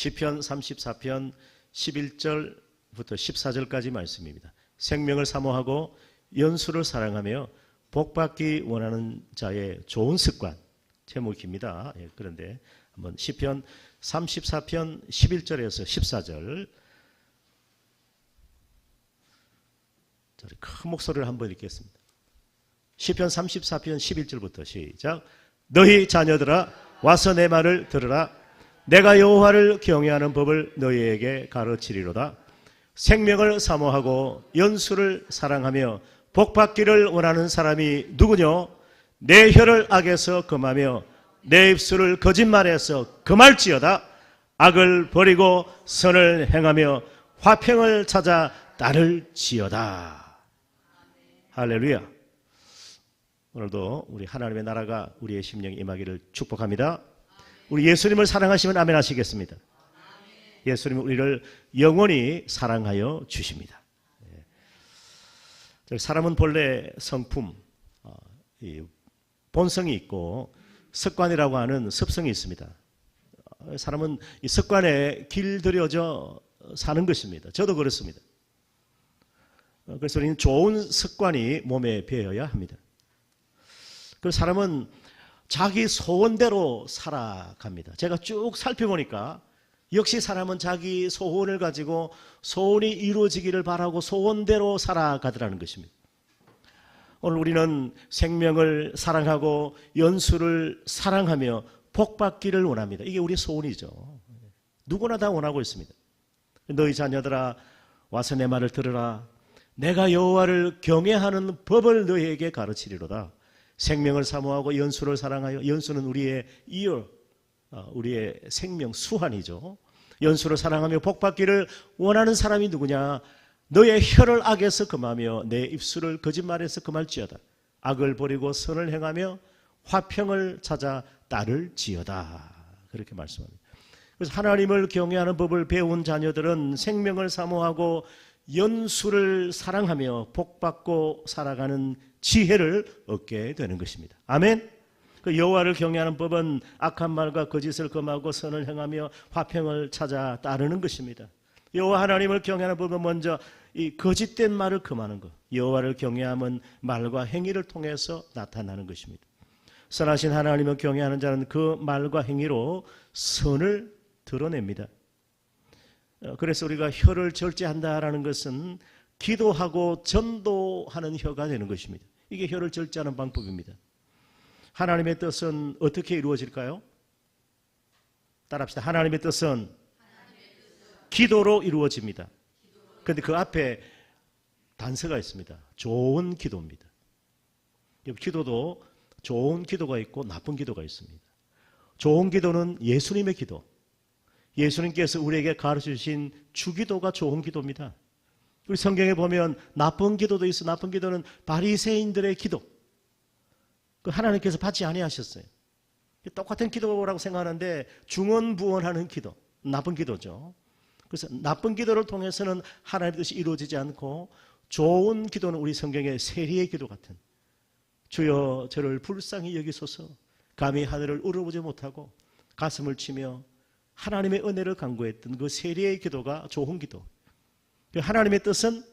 시편 34편 11절부터 14절까지 말씀입니다. 생명을 사모하고 연수를 사랑하며 복받기 원하는 자의 좋은 습관, 제목입니다. 그런데 한번 시편 34편 11절에서 14절 큰 목소리를 한번 읽겠습니다. 시편 34편 11절부터 시작. 너희 자녀들아 와서 내 말을 들으라. 내가 여호와를 경외하는 법을 너희에게 가르치리로다. 생명을 사모하고 연수를 사랑하며 복받기를 원하는 사람이 누구뇨? 내 혀를 악에서 금하며 내 입술을 거짓말에서 금할지어다. 악을 버리고 선을 행하며 화평을 찾아 따를지어다. 할렐루야. 오늘도 우리 하나님의 나라가 우리의 심령에 임하기를 축복합니다. 우리 예수님을 사랑하시면 아멘 하시겠습니다. 예수님은 우리를 영원히 사랑하여 주십니다. 사람은 본래 성품, 본성이 있고 습관이라고 하는 습성이 있습니다. 사람은 이 습관에 길들여져 사는 것입니다. 저도 그렇습니다. 그래서 우리는 좋은 습관이 몸에 배어야 합니다. 그 사람은 자기 소원대로 살아갑니다. 제가 쭉 살펴보니까 역시 사람은 자기 소원을 가지고 소원이 이루어지기를 바라고 소원대로 살아가더라는 것입니다. 오늘 우리는 생명을 사랑하고 연수를 사랑하며 복받기를 원합니다. 이게 우리 소원이죠. 누구나 다 원하고 있습니다. 너희 자녀들아 와서 내 말을 들으라. 내가 여호와를 경외하는 법을 너희에게 가르치리로다. 생명을 사모하고 연수를 사랑하여, 연수는 우리의 이어, 우리의 생명 수환이죠. 연수를 사랑하며 복받기를 원하는 사람이 누구냐? 너의 혀를 악에서 금하며 내 입술을 거짓말에서 금할지어다. 악을 버리고 선을 행하며 화평을 찾아 따를지어다. 그렇게 말씀합니다. 그래서 하나님을 경외하는 법을 배운 자녀들은 생명을 사모하고 연수를 사랑하며 복받고 살아가는 지혜를 얻게 되는 것입니다. 아멘. 그 여호와를 경외하는 법은 악한 말과 거짓을 금하고 선을 행하며 화평을 찾아 따르는 것입니다. 여호와 하나님을 경외하는 법은 먼저 이 거짓된 말을 금하는 것. 여호와를 경외함은 말과 행위를 통해서 나타나는 것입니다. 선하신 하나님을 경외하는 자는 그 말과 행위로 선을 드러냅니다. 그래서 우리가 혀를 절제한다라는 것은 기도하고 전도하는 혀가 되는 것입니다. 이게 혀를 절제하는 방법입니다. 하나님의 뜻은 어떻게 이루어질까요? 따라합시다. 하나님의 뜻은 기도로 이루어집니다. 그런데 그 앞에 단서가 있습니다. 좋은 기도입니다. 기도도 좋은 기도가 있고 나쁜 기도가 있습니다. 좋은 기도는 예수님의 기도. 예수님께서 우리에게 가르쳐주신 주기도가 좋은 기도입니다. 우리 성경에 보면 나쁜 기도도 있어. 나쁜 기도는 바리새인들의 기도. 그 하나님께서 받지 아니하셨어요. 똑같은 기도라고 생각하는데 중언부언하는 기도, 나쁜 기도죠. 그래서 나쁜 기도를 통해서는 하나님의 뜻이 이루어지지 않고 좋은 기도는 우리 성경의 세리의 기도 같은 주여 저를 불쌍히 여기소서 감히 하늘을 우러보지 못하고 가슴을 치며 하나님의 은혜를 간구했던 그 세리의 기도가 좋은 기도. 하나님의 뜻은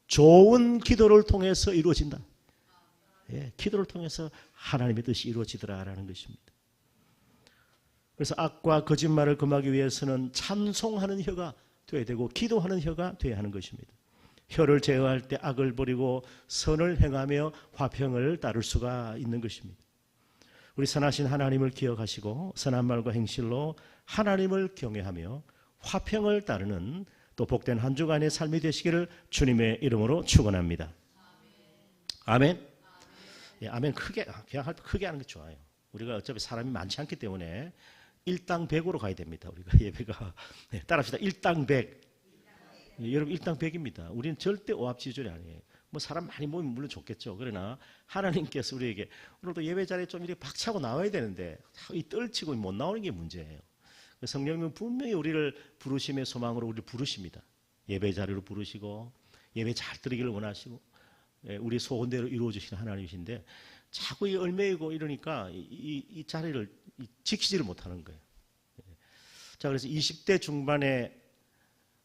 좋은 기도를 통해서 이루어진다. 기도를 통해서 하나님의 뜻이 이루어지더라라는 것입니다. 그래서 악과 거짓말을 금하기 위해서는 찬송하는 혀가 되어야 되고 기도하는 혀가 되어야 하는 것입니다. 혀를 제어할 때 악을 버리고 선을 행하며 화평을 따를 수가 있는 것입니다. 우리 선하신 하나님을 기억하시고 선한 말과 행실로 하나님을 경외하며 화평을 따르는 또 복된 한 주간의 삶이 되시기를 주님의 이름으로 축원합니다. 아멘. 예, 아멘. 크게 그냥 크게 하는 게 좋아요. 우리가 어차피 사람이 많지 않기 때문에 일당 100으로 가야 됩니다. 우리가 예배가 따라합시다. 일당 100. 예, 여러분 일당 100입니다. 우리는 절대 오합지졸이 아니에요. 뭐 사람 많이 모이면 물론 좋겠죠. 그러나 하나님께서 우리에게 오늘도 예배 자리에 좀 이렇게 박차고 나와야 되는데 이 떨치고 못 나오는 게 문제예요. 성령님은 분명히 우리를 부르심의 소망으로 우리를 부르십니다. 예배 자리로 부르시고 예배 잘 드리기를 원하시고 우리 소원대로 이루어주시는 하나님이신데 자꾸 이 얼매이고 이러니까 이 자리를 지키지를 못하는 거예요. 자, 그래서 20대 중반에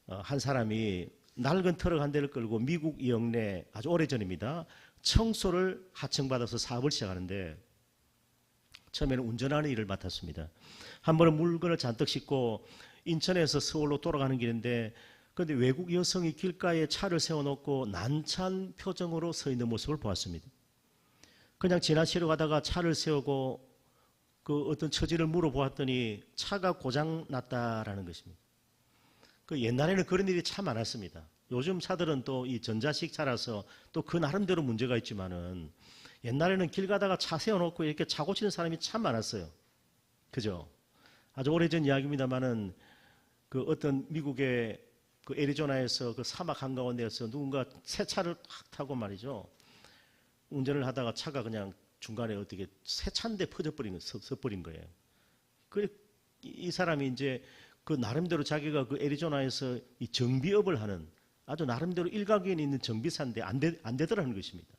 한 사람이 낡은 트럭 한 대를 끌고 미국 영내 아주 오래전입니다. 청소를 하청받아서 사업을 시작하는데 처음에는 운전하는 일을 맡았습니다. 한 번은 물건을 잔뜩 싣고 인천에서 서울로 돌아가는 길인데 그런데 외국 여성이 길가에 차를 세워놓고 난처한 표정으로 서 있는 모습을 보았습니다. 그냥 지나치려 가다가 차를 세우고 그 어떤 처지를 물어보았더니 차가 고장 났다라는 것입니다. 그 옛날에는 그런 일이 참 많았습니다. 요즘 차들은 또 이 전자식 차라서 또 그 나름대로 문제가 있지만은 옛날에는 길 가다가 차 세워놓고 이렇게 차 고치는 사람이 참 많았어요. 그죠? 아주 오래전 이야기입니다만은 그 어떤 미국의 그 애리조나에서 그 사막 한가운데에서 누군가 새 차를 탁 타고 말이죠. 운전을 하다가 차가 그냥 중간에 어떻게 새 차인데 서버린 거예요. 이 사람이 이제 그 나름대로 자기가 그 애리조나에서 이 정비업을 하는 아주 나름대로 일가견이 있는 정비사인데 안 되더라는 것입니다.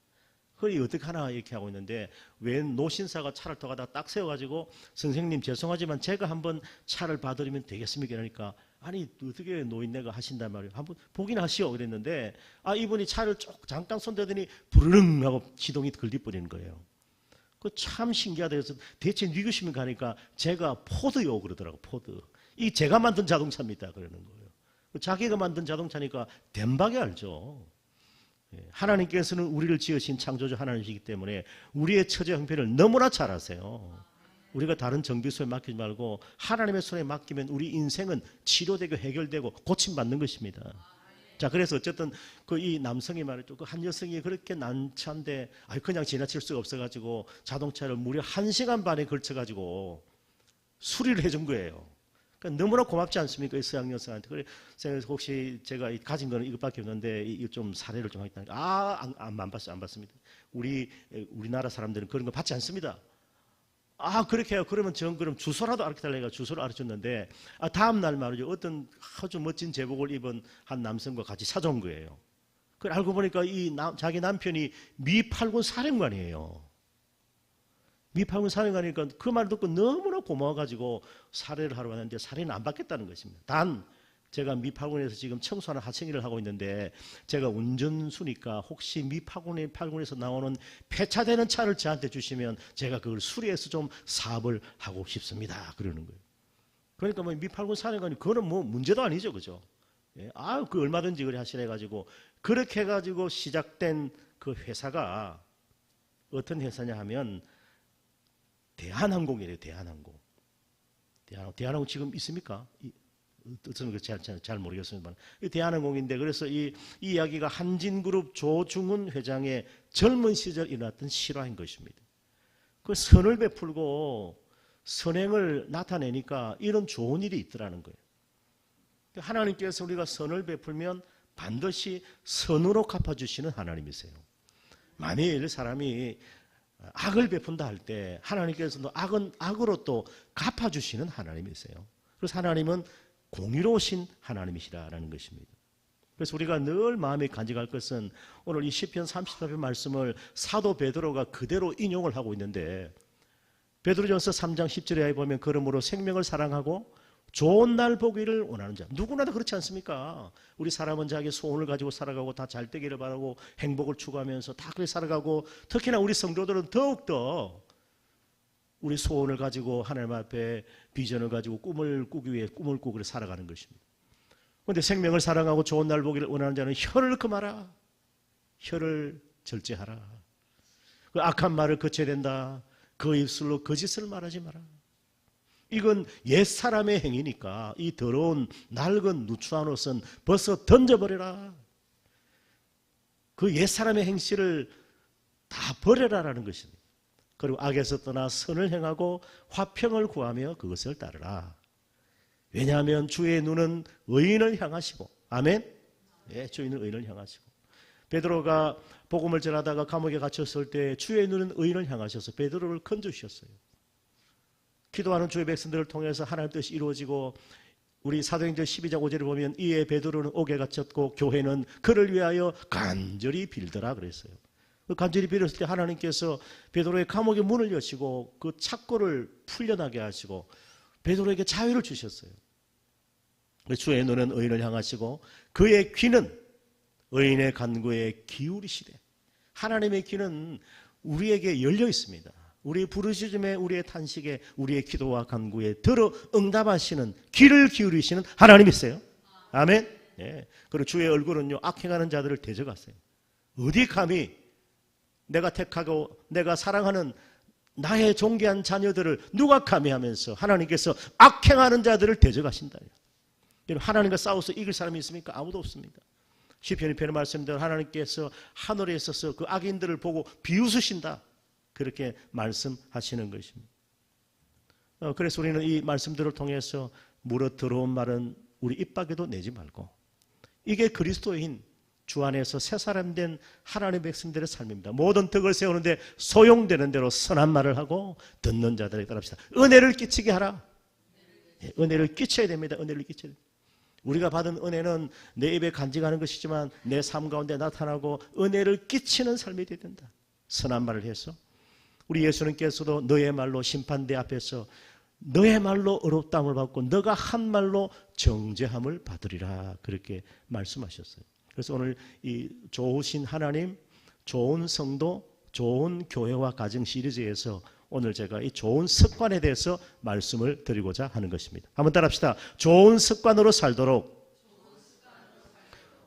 그걸 어떻게 하나 이렇게 하고 있는데 웬 노신사가 차를 더 가다가 딱 세워가지고 선생님 죄송하지만 제가 한번 차를 봐드리면 되겠습니까? 그러니까 아니 어떻게 노인네가 하신단 말이에요. 한번 보긴 하시오 그랬는데 이분이 차를 잠깐 손대더니 부르릉 하고 시동이 걸려버리는 거예요. 그 참 신기하다 해서 대체 누구십니까 하니까 제가 포드요 그러더라고. 포드. 이 제가 만든 자동차입니다 그러는 거예요. 자기가 만든 자동차니까 덴박이 알죠. 하나님께서는 우리를 지으신 창조주 하나님이시기 때문에 우리의 처제 형편을 너무나 잘 아세요. 우리가 다른 정비소에 맡기지 말고 하나님의 손에 맡기면 우리 인생은 치료되고 해결되고 고침받는 것입니다. 자, 그래서 어쨌든 그 이 남성이 말했죠. 그 한 여성이 그렇게 난처한데 그냥 지나칠 수가 없어가지고 자동차를 무려 1시간 반에 걸쳐가지고 수리를 해준 거예요. 그러니까 너무나 고맙지 않습니까? 이 서양 여성한테. 그래서 혹시 제가 가진 거는 이것밖에 없는데 이거 좀 사례를 좀 하겠다. 안 받습니다. 우리나라 사람들은 그런 거 받지 않습니다. 그렇게 해요. 그러면 그럼 주소라도 알려달라니까 주소를 알려줬는데 다음 날 말이죠. 어떤 아주 멋진 제복을 입은 한 남성과 같이 찾아온 거예요. 그걸 알고 보니까 자기 남편이 미8군 사령관이에요. 미8군 사령관이니까 그 말 듣고 너무나 고마워가지고 사례를 하러 왔는데 사례는 안 받겠다는 것입니다. 단 제가 미8군에서 지금 청소하는 하청일을 하고 있는데 제가 운전수니까 혹시 미8군에서 나오는 폐차되는 차를 저한테 주시면 제가 그걸 수리해서 좀 사업을 하고 싶습니다. 그러는 거예요. 그러니까 미8군 사령관이 그거는 문제도 아니죠. 그죠? 그 얼마든지 그래 하시라 해가지고 그렇게 해가지고 시작된 그 회사가 어떤 회사냐 하면 대한항공이래요. 대한항공 지금 있습니까? 저는 잘 모르겠습니다만 대한항공인데 그래서 이 이야기가 한진그룹 조중훈 회장의 젊은 시절 일어났던 실화인 것입니다. 그 선을 베풀고 선행을 나타내니까 이런 좋은 일이 있더라는 거예요. 하나님께서 우리가 선을 베풀면 반드시 선으로 갚아주시는 하나님이세요. 만일 사람이 악을 베푼다 할 때 하나님께서도 악은 악으로 또 갚아주시는 하나님이세요. 그래서 하나님은 공의로우신 하나님이시라는 것입니다. 그래서 우리가 늘 마음에 간직할 것은 오늘 이 시편 34편 말씀을 사도 베드로가 그대로 인용을 하고 있는데 베드로전서 3장 10절에 보면 그러므로 생명을 사랑하고 좋은 날 보기를 원하는 자. 누구나 다 그렇지 않습니까? 우리 사람은 자기 소원을 가지고 살아가고 다 잘 되기를 바라고 행복을 추구하면서 다 그렇게 살아가고 특히나 우리 성도들은 더욱더 우리 소원을 가지고 하나님 앞에 비전을 가지고 꿈을 꾸기 위해 꿈을 꾸고 살아가는 것입니다. 그런데 생명을 사랑하고 좋은 날 보기를 원하는 자는 혀를 금하라. 혀를 절제하라. 그 악한 말을 거쳐야 된다. 그 입술로 거짓을 말하지 마라. 이건 옛사람의 행위니까 이 더러운 낡은 누추한 옷은 벗어 던져버려라. 그 옛사람의 행실을 다 버려라라는 것입니다. 그리고 악에서 떠나 선을 행하고 화평을 구하며 그것을 따르라. 왜냐하면 주의 눈은 의인을 향하시고 아멘? 주의 눈은 의인을 향하시고 베드로가 복음을 전하다가 감옥에 갇혔을 때 주의 눈은 의인을 향하셔서 베드로를 건져주셨어요. 기도하는 주의 백성들을 통해서 하나님 뜻이 이루어지고 우리 사도행전 12장 5절을 보면 이에 베드로는 옥에 갇혔고 교회는 그를 위하여 간절히 빌더라 그랬어요. 그 간절히 빌었을 때 하나님께서 베드로의 감옥의 문을 여시고 그 착고를 풀려나게 하시고 베드로에게 자유를 주셨어요. 주의 눈은 의인을 향하시고 그의 귀는 의인의 간구에 기울이시되. 하나님의 귀는 우리에게 열려 있습니다. 우리의 부르짖음에, 우리의 탄식에, 우리의 기도와 간구에 들어 응답하시는, 귀를 기울이시는 하나님이세요. 아멘. 예. 그리고 주의 얼굴은요, 악행하는 자들을 대적하세요. 어디 감히 내가 택하고 내가 사랑하는 나의 존귀한 자녀들을 누가 감히 하면서 하나님께서 악행하는 자들을 대적하신다. 하나님과 싸워서 이길 사람이 있습니까? 아무도 없습니다. 시편 1편의 말씀대로 하나님께서 하늘에 있어서 그 악인들을 보고 비웃으신다. 그렇게 말씀하시는 것입니다. 그래서 우리는 이 말씀들을 통해서 물어 들어온 말은 우리 입 밖에도 내지 말고, 이게 그리스도인 주 안에서 새 사람 된 하나님의 백성들의 삶입니다. 모든 덕을 세우는데 소용되는 대로 선한 말을 하고 듣는 자들에게 따릅시다. 은혜를 끼치게 하라. 은혜를 끼쳐야 됩니다. 은혜를 끼쳐야 됩니다. 우리가 받은 은혜는 내 입에 간직하는 것이지만 내 삶 가운데 나타나고 은혜를 끼치는 삶이 되어야 된다. 선한 말을 해서 우리 예수님께서도 너의 말로 심판대 앞에서 너의 말로 의롭다함을 받고 너가 한 말로 정죄함을 받으리라, 그렇게 말씀하셨어요. 그래서 오늘 이 좋으신 하나님, 좋은 성도, 좋은 교회와 가정 시리즈에서 오늘 제가 이 좋은 습관에 대해서 말씀을 드리고자 하는 것입니다. 한번 따라합시다. 좋은 습관으로 살도록,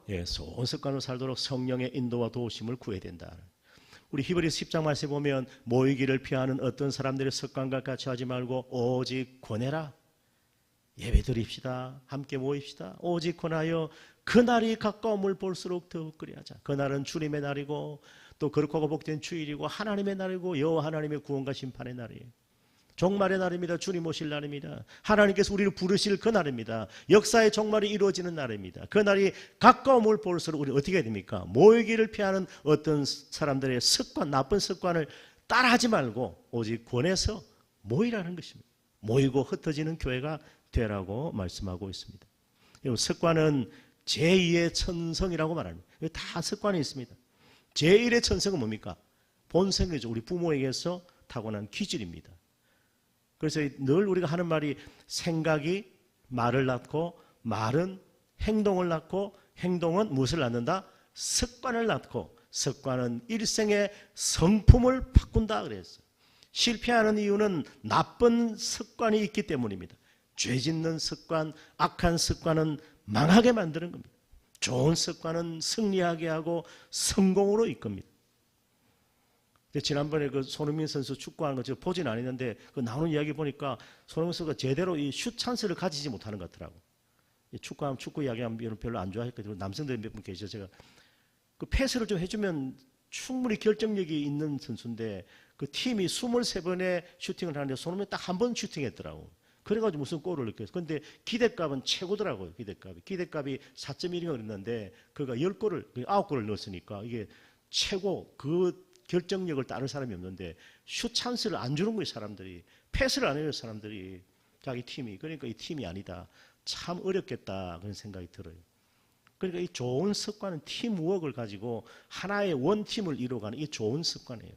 예, 좋은 습관으로 살도록 성령의 인도와 도우심을 구해야 된다. 우리 히브리서 10장 말씀에 보면 모이기를 피하는 어떤 사람들의 습관과 같이 하지 말고 오직 권해라. 예배 드립시다. 함께 모입시다. 오직 권하여 그날이 가까움을 볼수록 더욱 그리하자. 그날은 주님의 날이고 또 거룩하고 복된 주일이고 하나님의 날이고 여호와 하나님의 구원과 심판의 날이에요. 종말의 날입니다. 주님 오실 날입니다. 하나님께서 우리를 부르실 그 날입니다. 역사의 종말이 이루어지는 날입니다. 그 날이 가까움을 볼수록 우리 어떻게 해야 됩니까? 모이기를 피하는 어떤 사람들의 습관, 나쁜 습관을 따라하지 말고 오직 권해서 모이라는 것입니다. 모이고 흩어지는 교회가 되라고 말씀하고 있습니다. 습관은 제2의 천성이라고 말합니다. 다 습관이 있습니다. 제1의 천성은 뭡니까? 본성이죠. 우리 부모에게서 타고난 기질입니다. 그래서 늘 우리가 하는 말이 생각이 말을 낳고 말은 행동을 낳고 행동은 무엇을 낳는다? 습관을 낳고 습관은 일생의 성품을 바꾼다 그랬어요. 실패하는 이유는 나쁜 습관이 있기 때문입니다. 죄 짓는 습관, 악한 습관은 망하게 만드는 겁니다. 좋은 습관은 승리하게 하고 성공으로 이끕니다. 지난번에 그 손흥민 선수 축구하는 거 제가 보진 않았는데 그 나오는 이야기 보니까 손흥민 선수가 제대로 이 슛 찬스를 가지지 못하는 것 같더라고. 축구하면 축구 이야기하면 별로 안 좋아했거든요. 남성들이 몇 분 계셔. 제가 그 패스를 좀 해주면 충분히 결정력이 있는 선수인데 그 팀이 23번의 슈팅을 하는데 손흥민이 딱 한 번 슈팅했더라고. 그래가지고 무슨 골을 넣겠어. 그런데 기대값은 최고더라고요. 기대값이 4.1인가 그랬는데 그가 10골을 9골을 넣었으니까 이게 최고, 그 결정력을 따를 사람이 없는데 슛 찬스를 안 주는 거예요. 사람들이 패스를 안 해요. 사람들이 자기 팀이. 그러니까 이 팀이 아니다. 참 어렵겠다 그런 생각이 들어요. 그러니까 이 좋은 습관은 팀워크를 가지고 하나의 원팀을 이루어가는 이 좋은 습관이에요.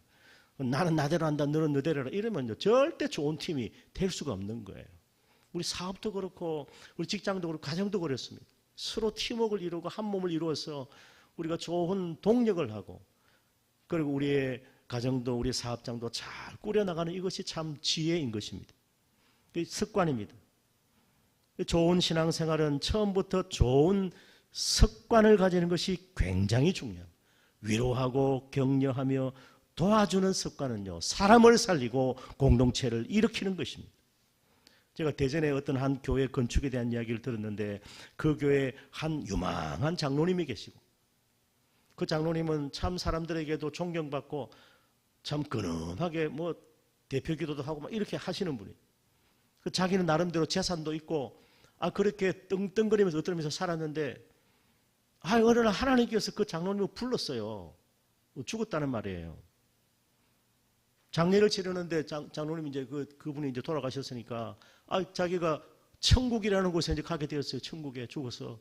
나는 나대로 한다, 너는 너대로 해라 이러면 절대 좋은 팀이 될 수가 없는 거예요. 우리 사업도 그렇고 우리 직장도 그렇고 가정도 그렇습니다. 서로 팀워크를 이루고 한 몸을 이루어서 우리가 좋은 동력을 하고 그리고 우리의 가정도 우리 사업장도 잘 꾸려나가는 이것이 참 지혜인 것입니다. 습관입니다. 좋은 신앙생활은 처음부터 좋은 습관을 가지는 것이 굉장히 중요합니다. 위로하고 격려하며 도와주는 습관은요, 사람을 살리고 공동체를 일으키는 것입니다. 제가 대전에 어떤 한 교회 건축에 대한 이야기를 들었는데 그 교회에 한 유망한 장로님이 계시고 그 장로님은 참 사람들에게도 존경받고 참 근엄하게 뭐 대표 기도도 하고 막 이렇게 하시는 분이에요. 그 자기는 나름대로 재산도 있고 그렇게 떵떵거리면서 어떠면서 살았는데 어느 날 하나님께서 그 장로님을 불렀어요. 죽었다는 말이에요. 장례를 치르는데 장로님이 이제 그분이 이제 돌아가셨으니까 자기가 천국이라는 곳에 이제 가게 되었어요. 천국에 죽어서.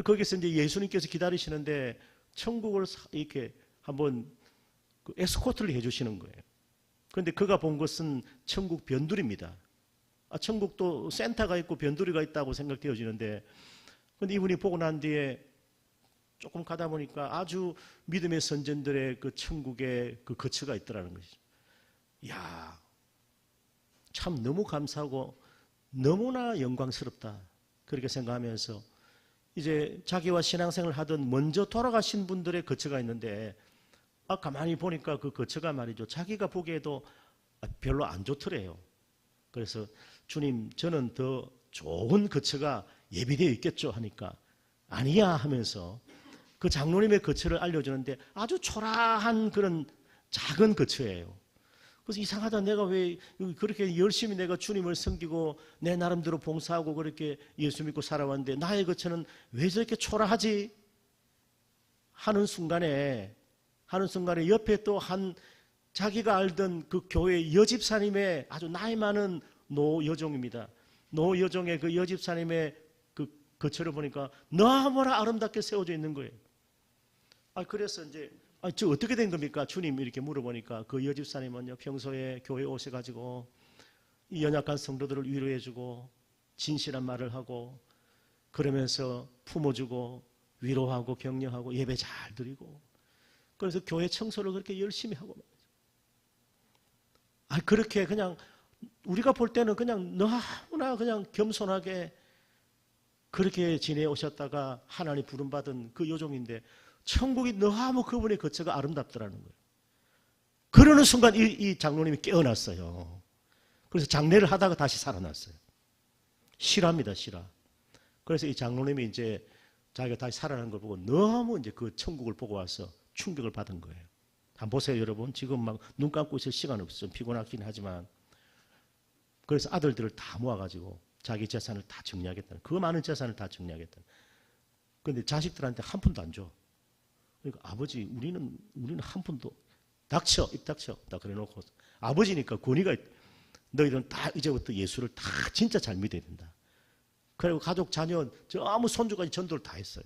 거기서 이제 예수님께서 기다리시는데 천국을 이렇게 한번 에스코트를 해주시는 거예요. 그런데 그가 본 것은 천국 변두리입니다. 천국도 센터가 있고 변두리가 있다고 생각되어지는데, 근데 이분이 보고 난 뒤에 조금 가다 보니까 아주 믿음의 선전들의 그 천국의 그 거처가 있더라는 것이죠. 이야, 참 너무 감사하고 너무나 영광스럽다, 그렇게 생각하면서 이제 자기와 신앙생활을 하던 먼저 돌아가신 분들의 거처가 있는데, 가만히 보니까 그 거처가 말이죠, 자기가 보기에도 별로 안 좋더래요. 그래서 주님, 저는 더 좋은 거처가 예비되어 있겠죠 하니까 아니야 하면서 그 장로님의 거처를 알려주는데 아주 초라한 그런 작은 거처예요. 그래서 이상하다, 내가 왜 그렇게 열심히 내가 주님을 섬기고 내 나름대로 봉사하고 그렇게 예수 믿고 살아왔는데 나의 거처는 왜 저렇게 초라하지 하는 순간에 옆에 또 한 자기가 알던 그 교회 여집사님의 아주 나이 많은 노여종입니다. 노여종의 그 여집사님의 그 거처를 보니까 너무나 아름답게 세워져 있는 거예요. 그래서 이제 저 어떻게 된 겁니까? 주님 이렇게 물어보니까 그 여집사님은요, 평소에 교회 오셔가지고 이 연약한 성도들을 위로해주고 진실한 말을 하고 그러면서 품어주고 위로하고 격려하고 예배 잘 드리고, 그래서 교회 청소를 그렇게 열심히 하고 말이죠. 그렇게 그냥 우리가 볼 때는 그냥 너무나 그냥 겸손하게 그렇게 지내오셨다가 하나님 부름받은 그 요종인데 천국이 너무 그분의 거처가 아름답더라는 거예요. 그러는 순간 이 장로님이 깨어났어요. 그래서 장례를 하다가 다시 살아났어요. 실화입니다, 실화. 그래서 이 장로님이 이제 자기가 다시 살아난 걸 보고 너무 이제 그 천국을 보고 와서 충격을 받은 거예요. 한번 보세요, 여러분. 지금 막 눈 감고 있을 시간 없어요. 피곤하긴 하지만. 그래서 아들들을 다 모아가지고 자기 재산을 다 정리하겠다는, 그 많은 재산을 다 정리하겠다는. 그런데 자식들한테 한 푼도 안 줘. 그러니까 아버지, 우리는 한 푼도, 닥쳐, 입 닥쳐, 딱 그래놓고, 아버지니까 권위가, 너희들은 다 이제부터 예수를 다 진짜 잘 믿어야 된다. 그리고 가족, 자녀, 아무 손주까지 전도를 다 했어요.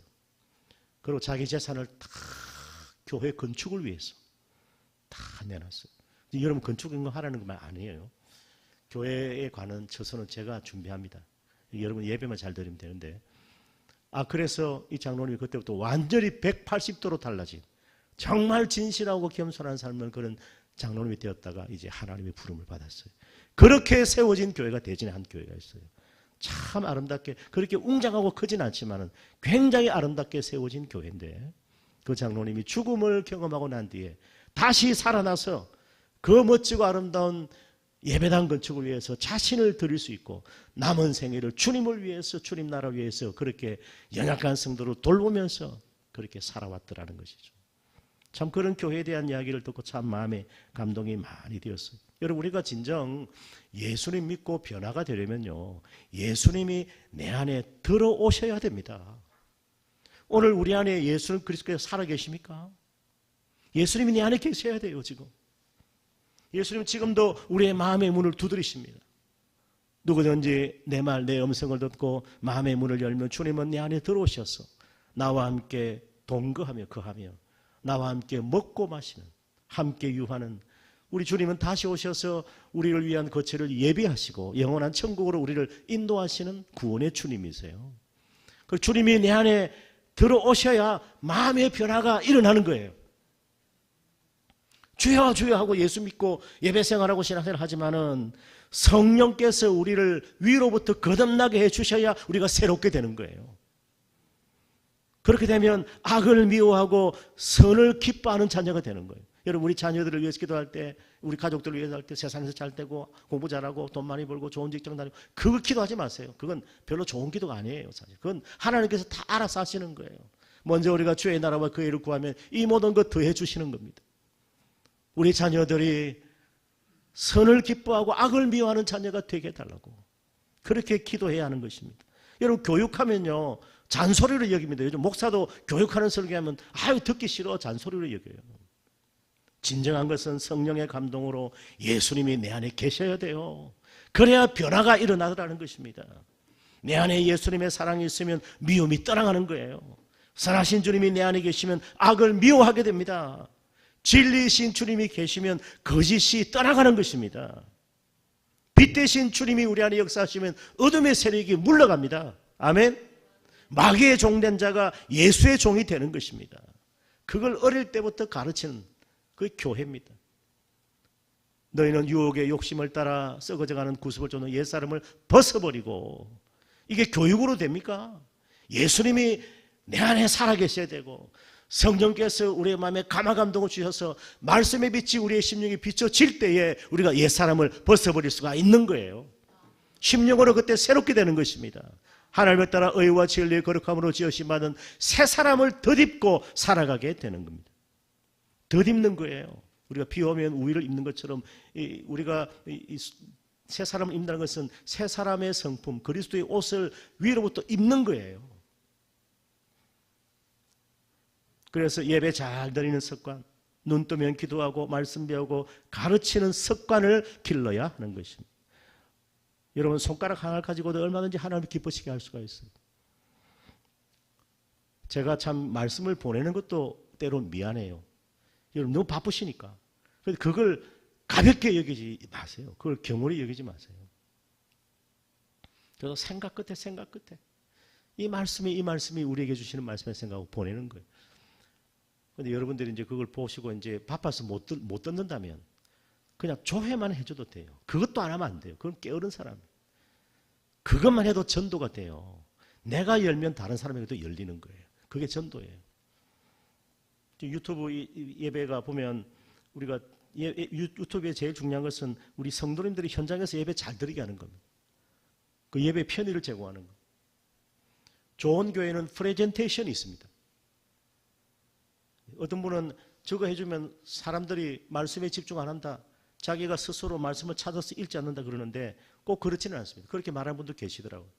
그리고 자기 재산을 다 교회 건축을 위해서 다 내놨어요. 여러분, 건축인 거 하라는 것만 아니에요. 교회에 관한 처소는 제가 준비합니다. 여러분 예배만 잘 드리면 되는데. 그래서 이 장로님이 그때부터 완전히 180도로 달라진, 정말 진실하고 겸손한 삶을 그런 장로님이 되었다가 이제 하나님의 부름을 받았어요. 그렇게 세워진 교회가 대진에 한 교회가 있어요. 참 아름답게, 그렇게 웅장하고 크진 않지만 굉장히 아름답게 세워진 교회인데, 그 장로님이 죽음을 경험하고 난 뒤에 다시 살아나서 그 멋지고 아름다운 예배당 건축을 위해서 자신을 드릴 수 있고 남은 생애를 주님을 위해서, 주님 나라를 위해서 그렇게 연약한 성도를 돌보면서 그렇게 살아왔더라는 것이죠. 참 그런 교회에 대한 이야기를 듣고 참 마음에 감동이 많이 되었어요. 여러분, 우리가 진정 예수님 믿고 변화가 되려면요, 예수님이 내 안에 들어오셔야 됩니다. 오늘 우리 안에 예수는 그리스도께서 살아계십니까? 예수님이 내 안에 계셔야 돼요. 지금 예수님 지금도 우리의 마음의 문을 두드리십니다. 누구든지 내 말, 내 음성을 듣고 마음의 문을 열면 주님은 내 안에 들어오셔서 나와 함께 동거하며 거하며 나와 함께 먹고 마시는, 함께 유하는 우리 주님은 다시 오셔서 우리를 위한 거처를 예비하시고 영원한 천국으로 우리를 인도하시는 구원의 주님이세요. 그 주님이 내 안에 들어오셔야 마음의 변화가 일어나는 거예요. 주여 주여 하고 예수 믿고 예배생활하고 신앙생활 하지만은 성령께서 우리를 위로부터 거듭나게 해주셔야 우리가 새롭게 되는 거예요. 그렇게 되면 악을 미워하고 선을 기뻐하는 자녀가 되는 거예요. 여러분, 우리 자녀들을 위해서 기도할 때, 우리 가족들을 위해서 할 때 세상에서 잘 되고 공부 잘하고 돈 많이 벌고 좋은 직장 다니고, 그거 기도하지 마세요. 그건 별로 좋은 기도가 아니에요. 사실 그건 하나님께서 다 알아서 하시는 거예요. 먼저 우리가 주의 나라와 그 의를 구하면 이 모든 것 더해 주시는 겁니다. 우리 자녀들이 선을 기뻐하고 악을 미워하는 자녀가 되게 해달라고 그렇게 기도해야 하는 것입니다. 여러분, 교육하면요 잔소리로 여깁니다. 요즘 목사도 교육하는 설교하면 듣기 싫어, 잔소리로 여겨요. 진정한 것은 성령의 감동으로 예수님이 내 안에 계셔야 돼요. 그래야 변화가 일어나더라는 것입니다. 내 안에 예수님의 사랑이 있으면 미움이 떠나가는 거예요. 선하신 주님이 내 안에 계시면 악을 미워하게 됩니다. 진리이신 주님이 계시면 거짓이 떠나가는 것입니다. 빛 대신 주님이 우리 안에 역사하시면 어둠의 세력이 물러갑니다. 아멘. 마귀의 종된 자가 예수의 종이 되는 것입니다. 그걸 어릴 때부터 가르치는 그 교회입니다. 너희는 유혹의 욕심을 따라 썩어져가는 구습을 쫓는 옛사람을 벗어버리고, 이게 교육으로 됩니까? 예수님이 내 안에 살아계셔야 되고, 성령께서 우리의 마음에 감화감동을 주셔서 말씀의 빛이 우리의 심령에 비춰질 때에 우리가 옛사람을 벗어버릴 수가 있는 거예요. 심령으로 그때 새롭게 되는 것입니다. 하나님을 따라 의와 진리의 거룩함으로 지으신 바는 새 사람을 덧입고 살아가게 되는 겁니다. 덧입는 거예요. 우리가 비 오면 우위를 입는 것처럼 우리가 새 사람을 입는다는 것은 새 사람의 성품, 그리스도의 옷을 위로부터 입는 거예요. 그래서 예배 잘 드리는 습관, 눈 뜨면 기도하고 말씀 배우고 가르치는 습관을 길러야 하는 것입니다. 여러분, 손가락 하나를 가지고도 얼마든지 하나님을 기쁘시게 할 수가 있어요. 제가 참 말씀을 보내는 것도 때론 미안해요. 여러분 너무 바쁘시니까. 그래서 그걸 가볍게 여기지 마세요. 그걸 경홀히 여기지 마세요. 그래서 생각 끝에 이 말씀이 우리에게 주시는 말씀을 생각하고 보내는 거예요. 그런데 여러분들이 이제 그걸 보시고 이제 바빠서 못 듣는다면 그냥 조회만 해줘도 돼요. 그것도 안 하면 안 돼요. 그건 게으른 사람이에요. 그것만 해도 전도가 돼요. 내가 열면 다른 사람에게도 열리는 거예요. 그게 전도예요. 유튜브 예배가 보면 우리가 유튜브에 제일 중요한 것은 우리 성도님들이 현장에서 예배 잘 드리게 하는 겁니다. 그 예배 편의를 제공하는 겁니다. 좋은 교회는 프레젠테이션이 있습니다. 어떤 분은 저거 해주면 사람들이 말씀에 집중 안 한다, 자기가 스스로 말씀을 찾아서 읽지 않는다 그러는데 꼭 그렇지는 않습니다. 그렇게 말하는 분도 계시더라고요.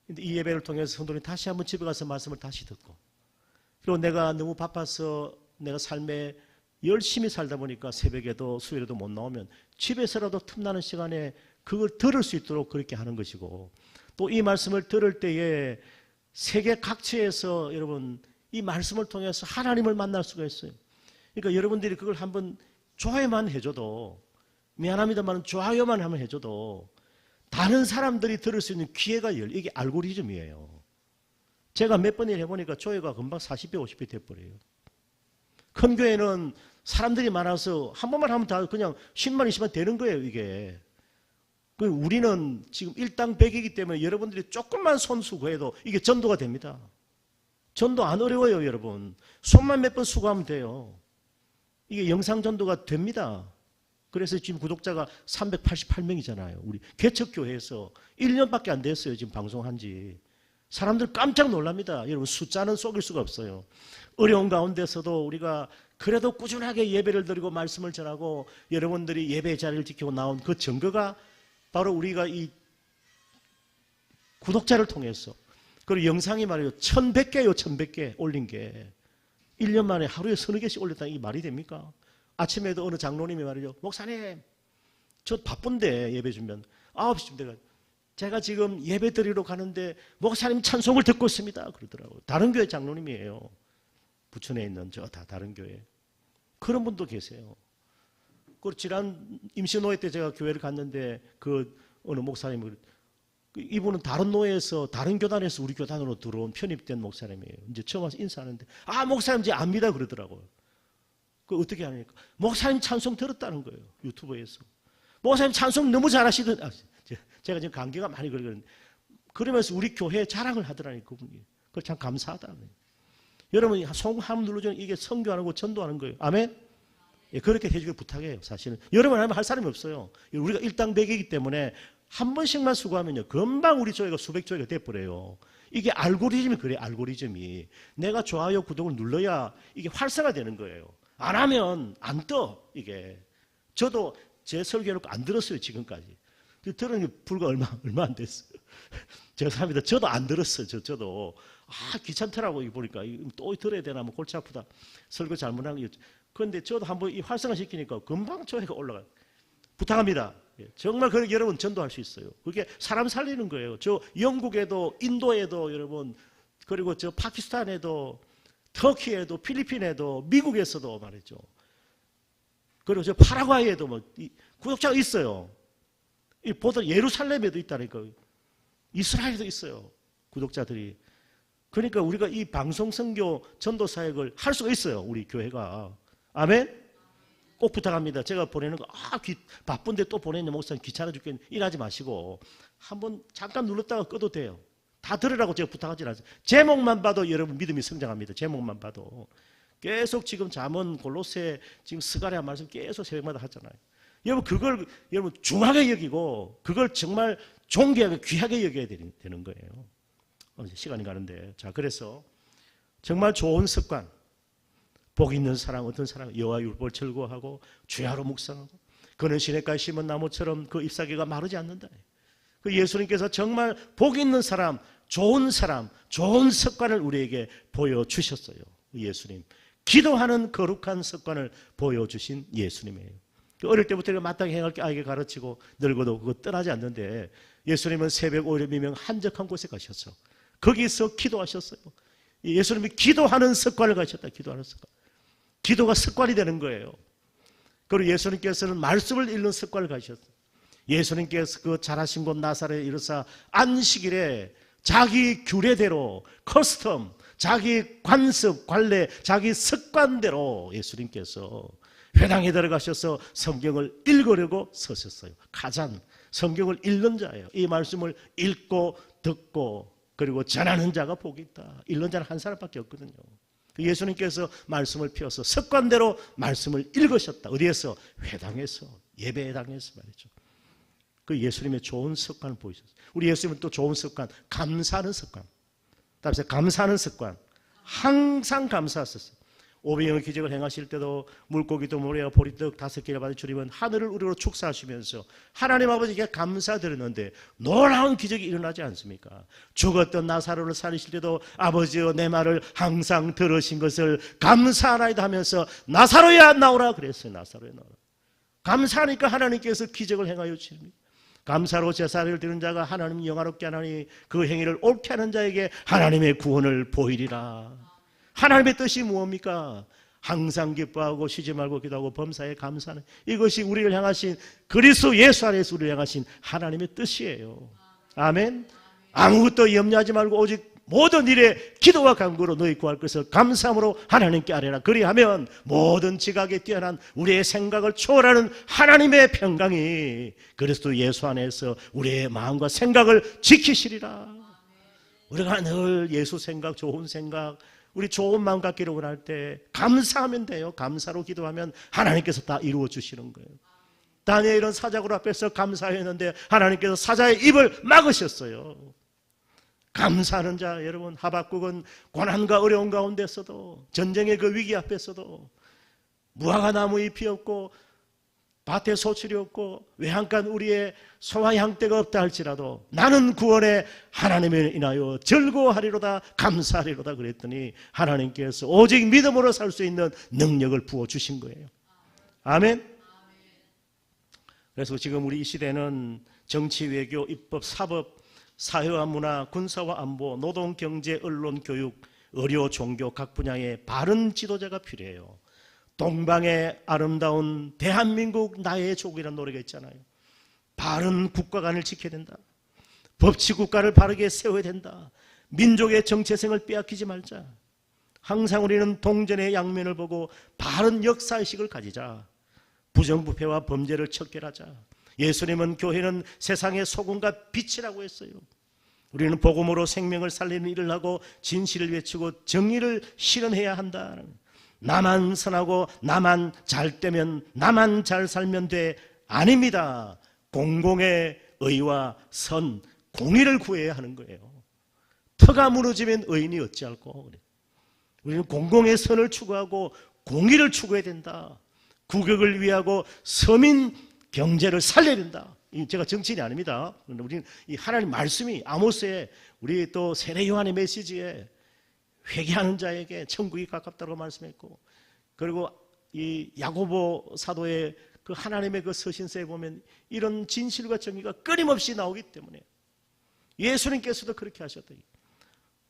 근데 이 예배를 통해서 성도님 다시 한번 집에 가서 말씀을 다시 듣고, 그리고 내가 너무 바빠서 내가 삶에 열심히 살다 보니까 새벽에도 수요일에도 못 나오면 집에서라도 틈나는 시간에 그걸 들을 수 있도록 그렇게 하는 것이고, 또 이 말씀을 들을 때에 세계 각지에서 여러분 이 말씀을 통해서 하나님을 만날 수가 있어요. 그러니까 여러분들이 그걸 한번 좋아요만 해줘도, 미안합니다만 좋아요만 하면 해줘도 다른 사람들이 들을 수 있는 기회가 이게 알고리즘이에요. 제가 몇 번을 해보니까 조회가 금방 40배, 50배 돼버려요. 큰 교회는 사람들이 많아서 한 번만 하면 다 그냥 10만, 20만 되는 거예요, 이게. 우리는 지금 일당 100이기 때문에 여러분들이 조금만 손 수고해도 이게 전도가 됩니다. 전도 안 어려워요, 여러분. 손만 몇 번 수고하면 돼요. 이게 영상 전도가 됩니다. 그래서 지금 구독자가 388명이잖아요. 우리 개척교회에서 1년밖에 안 됐어요, 지금 방송한 지. 사람들 깜짝 놀랍니다. 여러분, 숫자는 속일 수가 없어요. 어려운 가운데서도 우리가 그래도 꾸준하게 예배를 드리고 말씀을 전하고 여러분들이 예배 자리를 지키고 나온 그 증거가 바로 우리가 이 구독자를 통해서, 그리고 영상이 말이에요. 1100개요, 1100개 올린 게. 1년 만에 하루에 서너 개씩 올렸다는 게 말이 됩니까? 아침에도 어느 장로님이 말이죠. 목사님, 저 바쁜데 예배 주면 9시쯤 돼가 제가 지금 예배 드리러 가는데 목사님 찬송을 듣고 있습니다. 그러더라고요. 다른 교회 장로님이에요. 부천에 있는 다른 교회. 그런 분도 계세요. 그 지난 임시노회 때 제가 교회를 갔는데 그 어느 목사님이, 이분은 다른 노예에서 다른 교단에서 우리 교단으로 들어온 편입된 목사님이에요. 이제 처음 와서 인사하는데 목사님 이제 압니다 그러더라고요. 그 어떻게 하니까 목사님 찬송 들었다는 거예요. 유튜브에서. 목사님 찬송 너무 잘하시던, 제가 지금 관계가 많이 걸리는데 그러면서 우리 교회 자랑을 하더라니 그분이. 그걸 참 감사하다. 여러분 송함 눌러주는 이게 선교하는 거 전도하는 거예요. 아멘. 예, 그렇게 해주길 부탁해요. 사실은 여러분 하면 할 사람이 없어요. 우리가 일당 100이기 때문에 한 번씩만 수고하면요 금방 우리 조회가 수백 조회가 돼버려요. 이게 알고리즘이 그래요. 알고리즘이 내가 좋아요 구독을 눌러야 이게 활성화되는 거예요. 안 하면 안 떠. 이게 저도 제 설교해놓고 안 들었어요 지금까지. 들은 게 불과 얼마 안 됐어요. 죄송합니다. 저도 안 들었어요. 저도 귀찮더라고. 이거 보니까 또 들어야 되나 뭐 골치 아프다. 설교 잘못한 거. 그런데 저도 한번 이 활성화 시키니까 금방 조회가 올라가요. 부탁합니다. 정말 그렇게 여러분 전도할 수 있어요. 그게 사람 살리는 거예요. 저 영국에도 인도에도 여러분, 그리고 저 파키스탄에도 터키에도 필리핀에도 미국에서도 말이죠. 그리고 저 파라과이에도 뭐 구독자가 있어요. 이 보다 예루살렘에도 있다니까요. 이스라엘에도 있어요. 구독자들이. 그러니까 우리가 이 방송 선교 전도 사역을 할 수가 있어요. 우리 교회가. 아멘? 꼭 부탁합니다. 제가 보내는 거 바쁜데 또 보내는 목사님 귀찮아 죽겠네. 일하지 마시고 한번 잠깐 눌렀다가 꺼도 돼요. 다 들으라고 제가 부탁하지 않아요. 제목만 봐도 여러분 믿음이 성장합니다. 제목만 봐도. 계속 지금 잠언 골로새 지금 스가랴 말씀 계속 새벽마다 하잖아요. 여러분 그걸 여러분 중하게 여기고 그걸 정말 존귀하게 귀하게 여겨야 되는 거예요. 시간이 가는데 자 그래서 정말 좋은 습관 복 있는 사람 어떤 사람 여호와 율법을 즐거워하고 주야로 묵상하고 그는 시냇가에 심은 나무처럼 그 잎사귀가 마르지 않는다. 그 예수님께서 정말 복 있는 사람 좋은 습관을 우리에게 보여주셨어요. 예수님 기도하는 거룩한 습관을 보여주신 예수님이에요. 어릴 때부터 마땅히 행할 게 아이에게 가르치고 늙어도 그거 떠나지 않는데 예수님은 새벽 오려미명 한적한 곳에 가셨어. 거기서 기도하셨어요. 예수님이 기도하는 습관을 가셨다. 기도하는 습관. 기도가 습관이 되는 거예요. 그리고 예수님께서는 말씀을 읽는 습관을 가셨어요. 예수님께서 그 자라신 곳 나사렛에 이르사 안식일에 자기 규례대로 커스텀 자기 관습, 관례, 자기 습관대로 예수님께서 회당에 들어가셔서 성경을 읽으려고 서셨어요. 가장 성경을 읽는 자예요. 이 말씀을 읽고 듣고 그리고 전하는 자가 복이 있다. 읽는 자는 한 사람밖에 없거든요. 예수님께서 말씀을 피워서 습관대로 말씀을 읽으셨다. 어디에서? 회당에서, 예배당에서 말이죠. 그 예수님의 좋은 습관을 보이셨어요. 우리 예수님은 또 좋은 습관, 감사하는 습관. 다음에 감사하는 습관. 항상 감사하셨어요. 오병이어 기적을 행하실 때도 물고기도 모래와 보리떡 5개를 받아 주님은 하늘을 우리로 축사하시면서 하나님 아버지께 감사드렸는데 놀라운 기적이 일어나지 않습니까? 죽었던 나사로를 살리실 때도 아버지여 내 말을 항상 들으신 것을 감사하나이다 하면서 나사로야 나오라 그랬어요. 나사로야 나오라. 감사하니까 하나님께서 기적을 행하여 주십니다. 감사로 제사를 드리는 자가 하나님 영화롭게 하나니 그 행위를 옳게 하는 자에게 하나님의 구원을 보이리라. 하나님의 뜻이 무엇입니까? 항상 기뻐하고 쉬지 말고 기도하고 범사에 감사하는 이것이 우리를 향하신 그리스도 예수 안에서 우리를 향하신 하나님의 뜻이에요. 아멘. 아무것도 염려하지 말고 오직 모든 일에 기도와 간구로 너희 구할 것을 감사함으로 하나님께 아뢰라. 그리하면 모든 지각에 뛰어난 우리의 생각을 초월하는 하나님의 평강이 그리스도 예수 안에서 우리의 마음과 생각을 지키시리라. 우리가 늘 예수 생각, 좋은 생각 우리 좋은 마음 갖기를 원할 때 감사하면 돼요. 감사로 기도하면 하나님께서 다 이루어 주시는 거예요. 다니엘은 사자굴 앞에서 감사했는데 하나님께서 사자의 입을 막으셨어요. 감사하는 자 여러분, 하박국은 고난과 어려운 가운데서도 전쟁의 그 위기 앞에서도 무화과 나무 잎이 없고 밭에 소출이 없고 외양간 우리의 소와 양떼가 없다 할지라도 나는 구원에 하나님을 인하여 즐거워하리로다 감사하리로다 그랬더니 하나님께서 오직 믿음으로 살 수 있는 능력을 부어주신 거예요. 아멘. 그래서 지금 우리 이 시대는 정치, 외교, 입법, 사법, 사회와 문화, 군사와 안보, 노동, 경제, 언론, 교육, 의료, 종교 각 분야의 바른 지도자가 필요해요. 동방의 아름다운 대한민국 나의 조국이라는 노래가 있잖아요. 바른 국가관을 지켜야 된다. 법치국가를 바르게 세워야 된다. 민족의 정체성을 빼앗기지 말자. 항상 우리는 동전의 양면을 보고 바른 역사의식을 가지자. 부정부패와 범죄를 척결하자. 예수님은 교회는 세상의 소금과 빛이라고 했어요. 우리는 복음으로 생명을 살리는 일을 하고 진실을 외치고 정의를 실현해야 한다. 나만 선하고 나만 잘 되면 나만 잘 살면 돼. 아닙니다. 공공의 의와 선, 공의를 구해야 하는 거예요. 터가 무너지면 의인이 어찌할꼬. 우리는 공공의 선을 추구하고 공의를 추구해야 된다. 국익을 위하고 서민 경제를 살려야 된다. 제가 정치인이 아닙니다. 우리는 이 하나님 말씀이 아모스에 우리 또 세례 요한의 메시지에 회개하는 자에게 천국이 가깝다고 말씀했고, 그리고 이 야고보 사도의 그 하나님의 그 서신서에 보면 이런 진실과 정의가 끊임없이 나오기 때문에 예수님께서도 그렇게 하셨다.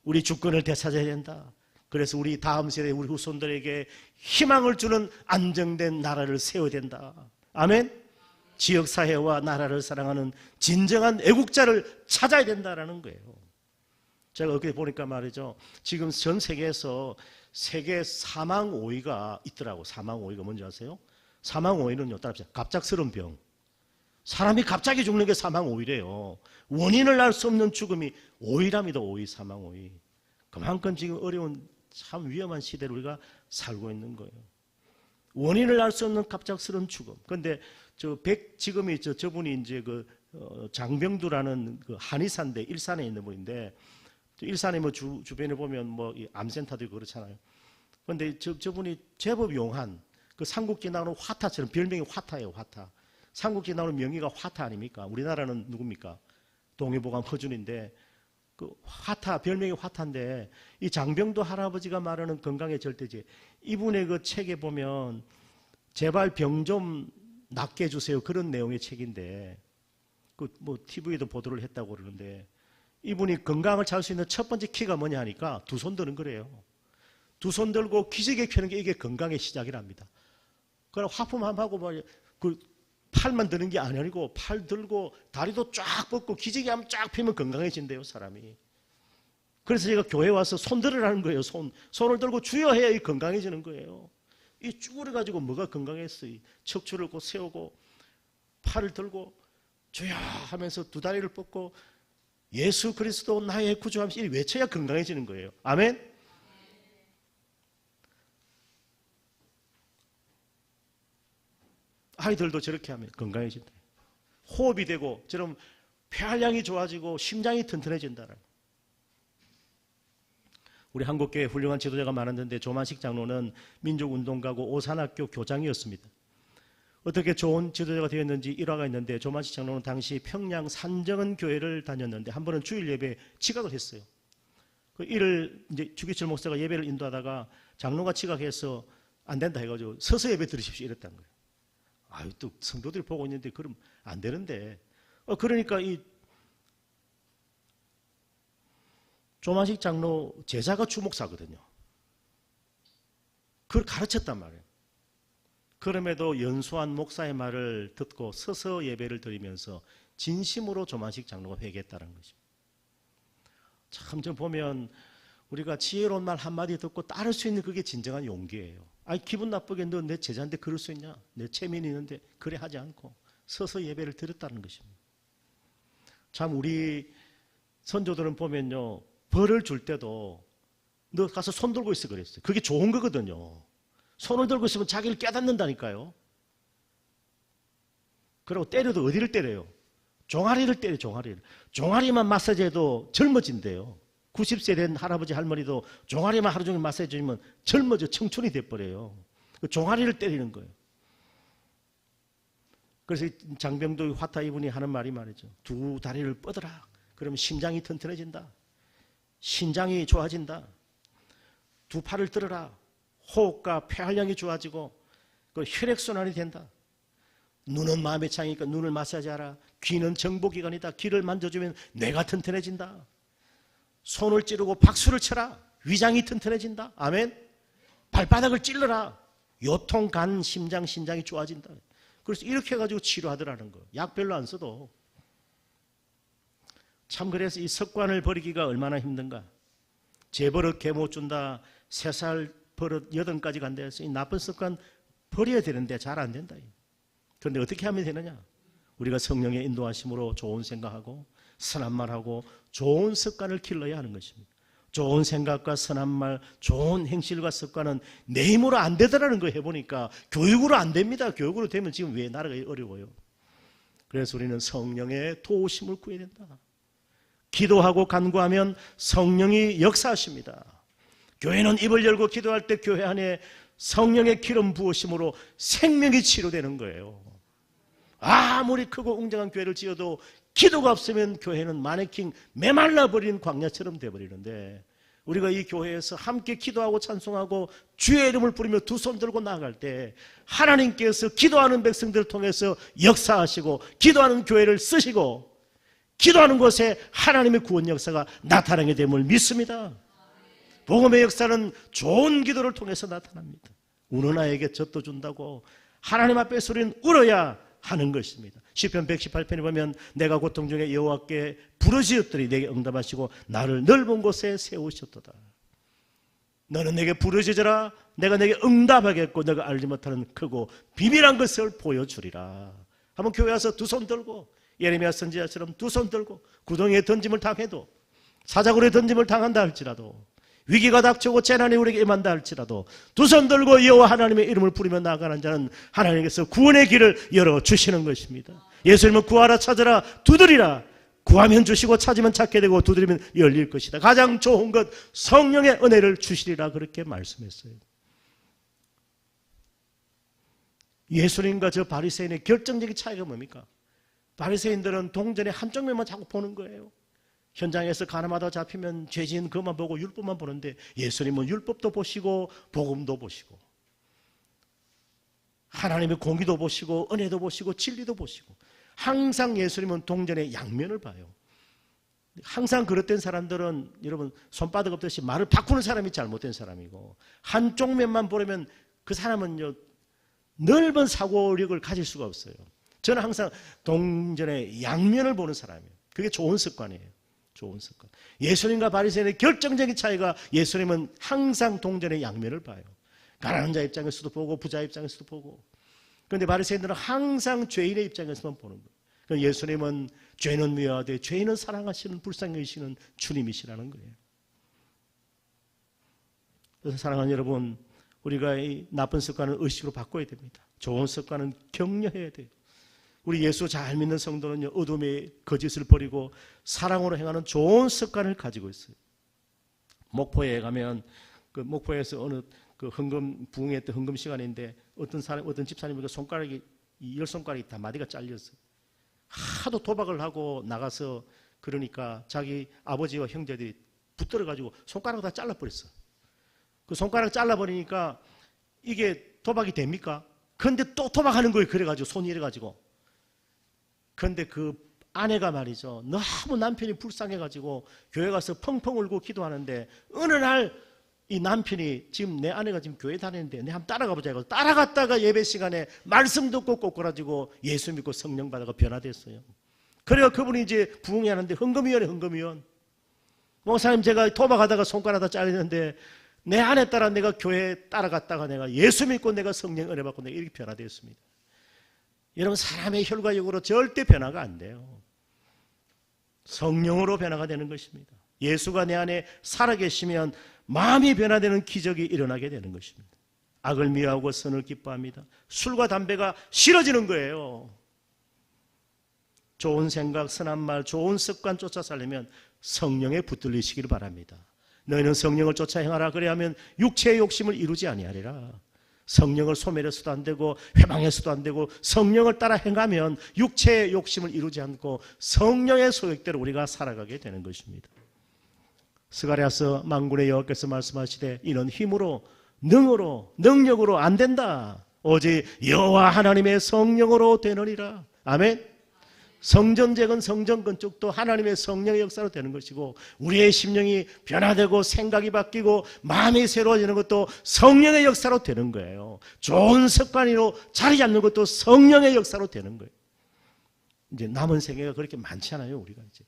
우리 주권을 되찾아야 된다. 그래서 우리 다음 세대 우리 후손들에게 희망을 주는 안정된 나라를 세워야 된다. 아멘. 지역사회와 나라를 사랑하는 진정한 애국자를 찾아야 된다는 거예요. 제가 어떻게 보니까 말이죠. 지금 전 세계에서 세계 사망 5위가 있더라고. 사망 5위가 뭔지 아세요? 사망 5위는요, 따라합시다. 갑작스러운 병. 사람이 갑자기 죽는 게 사망 5위래요. 원인을 알 수 없는 죽음이 5위랍니다. 5위, 사망 5위. 그만큼 지금 어려운 참 위험한 시대를 우리가 살고 있는 거예요. 원인을 알 수 없는 갑작스러운 죽음. 그런데 지금이 저분이 이제 장병두라는 그 한의사인데 일산에 있는 분인데, 일산에 뭐 주변에 보면 뭐 암센터도 있고 그렇잖아요. 그런데 저분이 제법 용한 그 삼국지 나오는 화타처럼 별명이 화타예요. 화타. 삼국지 나오는 명의가 화타 아닙니까? 우리나라는 누굽니까? 동해보감 허준인데 그 화타, 별명이 화타인데, 이 장병두 할아버지가 말하는 건강의 절대지, 이분의 그 책에 보면 제발 병 좀 낫게 해주세요, 그런 내용의 책인데, 그 뭐 TV에도 보도를 했다고 그러는데, 이분이 건강을 찾을 수 있는 첫 번째 키가 뭐냐 하니까 두 손 드는 거래요. 두 손 들고 기지개 켜는 게 이게 건강의 시작이랍니다. 그럼 화품함하고 그 팔만 드는 게 아니고 팔 들고 다리도 쫙 뻗고 기지개 하면 쫙 펴면 건강해진대요, 사람이. 그래서 제가 교회 와서 손 들으라는 거예요. 손을 들고 주여 해야 이 건강해지는 거예요. 이 쭈그려 가지고 뭐가 건강했어요? 척추를 꼭 세우고 팔을 들고 주여 하면서 두 다리를 뻗고 예수 그리스도 나의 구주하면서 외쳐야 건강해지는 거예요. 아멘. 아이들도 저렇게 하면 건강해진다. 호흡이 되고 저럼 폐활량이 좋아지고 심장이 튼튼해진다는. 우리 한국교회 훌륭한 지도자가 많았는데 조만식 장로는 민족운동가고 오산학교 교장이었습니다. 어떻게 좋은 지도자가 되었는지 일화가 있는데, 조만식 장로는 당시 평양 산정은 교회를 다녔는데 한 번은 주일 예배에 지각을 했어요. 그 일을 이제 주기철 목사가 예배를 인도하다가 장로가 지각해서 안 된다 해가지고 서서 예배 들으십시오 이랬다는 거예요. 아유, 또 성도들이 보고 있는데 그럼 안 되는데. 그러니까 이 조만식 장로 제자가 주목사거든요. 그걸 가르쳤단 말이에요. 그럼에도 연수한 목사의 말을 듣고 서서 예배를 드리면서 진심으로 조만식 장로가 회개했다는 것입니다. 참 좀 보면 우리가 지혜로운 말 한마디 듣고 따를 수 있는 그게 진정한 용기예요. 아니, 기분 나쁘게 너 내 제자인데 그럴 수 있냐? 내 체면이 있는데 그래 하지 않고 서서 예배를 드렸다는 것입니다. 참 우리 선조들은 보면요, 벌을 줄 때도 너 가서 손 들고 있어 그랬어요. 그게 좋은 거거든요. 손을 들고 있으면 자기를 깨닫는다니까요. 그리고 때려도 어디를 때려요? 종아리를 때려요. 종아리를. 종아리만 마사지해도 젊어진대요. 90세 된 할아버지 할머니도 종아리만 하루 종일 마사지 해주면 젊어져 청춘이 돼버려요. 그 종아리를 때리는 거예요. 그래서 장병두 화타 이분이 하는 말이 말이죠. 두 다리를 뻗어라. 그러면 심장이 튼튼해진다. 신장이 좋아진다. 두 팔을 들어라. 호흡과 폐활량이 좋아지고 그 혈액순환이 된다. 눈은 마음의 창이니까 눈을 마사지하라. 귀는 정보기관이다. 귀를 만져주면 뇌가 튼튼해진다. 손을 찌르고 박수를 쳐라. 위장이 튼튼해진다. 아멘. 발바닥을 찔러라. 요통, 간, 심장, 신장이 좋아진다. 그래서 이렇게 해가지고 치료하더라는 거. 약 별로 안 써도. 참 그래서 이 습관을 버리기가 얼마나 힘든가. 재버릇 개 못 준다. 3살 버릇 8까지 간다 해서 이 나쁜 습관 버려야 되는데 잘 안 된다. 그런데 어떻게 하면 되느냐? 우리가 성령의 인도하심으로 좋은 생각하고 선한 말하고 좋은 습관을 길러야 하는 것입니다. 좋은 생각과 선한 말, 좋은 행실과 습관은 내 힘으로 안 되더라는 거 해보니까 교육으로 안 됩니다. 교육으로 되면 지금 왜 나라가 어려워요? 그래서 우리는 성령의 도우심을 구해야 된다. 기도하고 간구하면 성령이 역사하십니다. 교회는 입을 열고 기도할 때 교회 안에 성령의 기름 부으심으로 생명이 치료되는 거예요. 아무리 크고 웅장한 교회를 지어도 기도가 없으면 교회는 마네킹 메말라버린 광야처럼 돼버리는데, 우리가 이 교회에서 함께 기도하고 찬송하고 주의 이름을 부르며 두 손 들고 나아갈 때 하나님께서 기도하는 백성들을 통해서 역사하시고 기도하는 교회를 쓰시고 기도하는 곳에 하나님의 구원 역사가 나타나게 됨을 믿습니다. 복음의 역사는 좋은 기도를 통해서 나타납니다. 우는 아이에게 젖도 준다고 하나님 앞에서 우리는 울어야 하는 것입니다. 시편 118편에 보면 내가 고통 중에 여호와께 부르짖었더니 내게 응답하시고 나를 넓은 곳에 세우셨도다. 너는 내게 부르짖어라. 내가 내게 응답하겠고 내가 알지 못하는 크고 비밀한 것을 보여주리라. 한번 교회 와서 두 손 들고 예레미야 선지자처럼 두 손 들고 구덩이에 던짐을 당해도 사자굴에 던짐을 당한다 할지라도 위기가 닥치고 재난이 우리에게 임한다 할지라도 두 손 들고 여호와 하나님의 이름을 부르며 나아가는 자는 하나님께서 구원의 길을 열어주시는 것입니다. 예수님은 구하라 찾으라 두드리라. 구하면 주시고 찾으면 찾게 되고 두드리면 열릴 것이다. 가장 좋은 것 성령의 은혜를 주시리라 그렇게 말씀했어요. 예수님과 저 바리새인의 결정적인 차이가 뭡니까? 바리새인들은 동전의 한쪽 면만 자꾸 보는 거예요. 현장에서 가늠하다 잡히면 죄진 그것만 보고 율법만 보는데 예수님은 율법도 보시고 복음도 보시고 하나님의 공의도 보시고 은혜도 보시고 진리도 보시고 항상 예수님은 동전의 양면을 봐요. 항상 그릇된 사람들은 여러분 손바닥 없듯이 말을 바꾸는 사람이 잘못된 사람이고 한쪽 면만 보려면 그 사람은요 넓은 사고력을 가질 수가 없어요. 저는 항상 동전의 양면을 보는 사람이에요. 그게 좋은 습관이에요. 좋은 습관. 예수님과 바리새인의 결정적인 차이가 예수님은 항상 동전의 양면을 봐요. 가난한 자 입장에서도 보고 부자 입장에서도 보고. 그런데 바리새인들은 항상 죄인의 입장에서만 보는 거예요. 그러니까 예수님은 죄는 미워하되 죄인은 사랑하시는 불쌍히 여기시는 주님이시라는 거예요. 그래서 사랑하는 여러분, 우리가 이 나쁜 습관을 의식으로 바꿔야 됩니다. 좋은 습관은 격려해야 돼요. 우리 예수 잘 믿는 성도는요, 어둠의 거짓을 버리고 사랑으로 행하는 좋은 습관을 가지고 있어요. 목포에 가면 그 목포에서 어느 그 헌금 부흥했던 헌금 시간인데 어떤 집사님이 그 손가락이 열 손가락이 다 마디가 잘렸어요. 하도 도박을 하고 나가서 그러니까 자기 아버지와 형제들이 붙들어 가지고 손가락을 다 잘라버렸어. 그 손가락 잘라버리니까 이게 도박이 됩니까? 그런데 또 도박하는 거예요. 그래가지고 손이 이래가지고. 그런데 그 아내가 말이죠. 너무 남편이 불쌍해가지고 교회 가서 펑펑 울고 기도하는데 어느 날 이 남편이 지금 내 아내가 지금 교회 다니는데 내 한번 따라가 보자 해서 따라갔다가 예배 시간에 말씀 듣고 꼬꾸라지고 예수 믿고 성령 받아가 변화됐어요. 그래가 그분이 이제 부흥회 하는데 헌금위원. 목사님 제가 도박하다가 손가락 다 잘렸는데 내 아내 따라 내가 교회 따라갔다가 내가 예수 믿고 내가 성령 은혜 받고 내가 이렇게 변화되었습니다. 여러분 사람의 혈과육으로 절대 변화가 안 돼요. 성령으로 변화가 되는 것입니다. 예수가 내 안에 살아계시면 마음이 변화되는 기적이 일어나게 되는 것입니다. 악을 미워하고 선을 기뻐합니다. 술과 담배가 싫어지는 거예요. 좋은 생각, 선한 말, 좋은 습관 쫓아 살려면 성령에 붙들리시기를 바랍니다. 너희는 성령을 쫓아 행하라. 그래야 하면 육체의 욕심을 이루지 아니하리라. 성령을 소멸해서도 안 되고 회방해서도 안 되고 성령을 따라 행하면 육체의 욕심을 이루지 않고 성령의 소욕대로 우리가 살아가게 되는 것입니다. 스가랴서 만군의 여호와께서 말씀하시되 이는 힘으로 능으로 능력으로 안 된다. 오직 여호와 하나님의 성령으로 되느니라. 아멘. 성전제건 성전 건축도 하나님의 성령의 역사로 되는 것이고 우리의 심령이 변화되고 생각이 바뀌고 마음이 새로워지는 것도 성령의 역사로 되는 거예요. 좋은 습관으로 자리 잡는 것도 성령의 역사로 되는 거예요. 이제 남은 생애가 그렇게 많지 않아요. 우리가 이제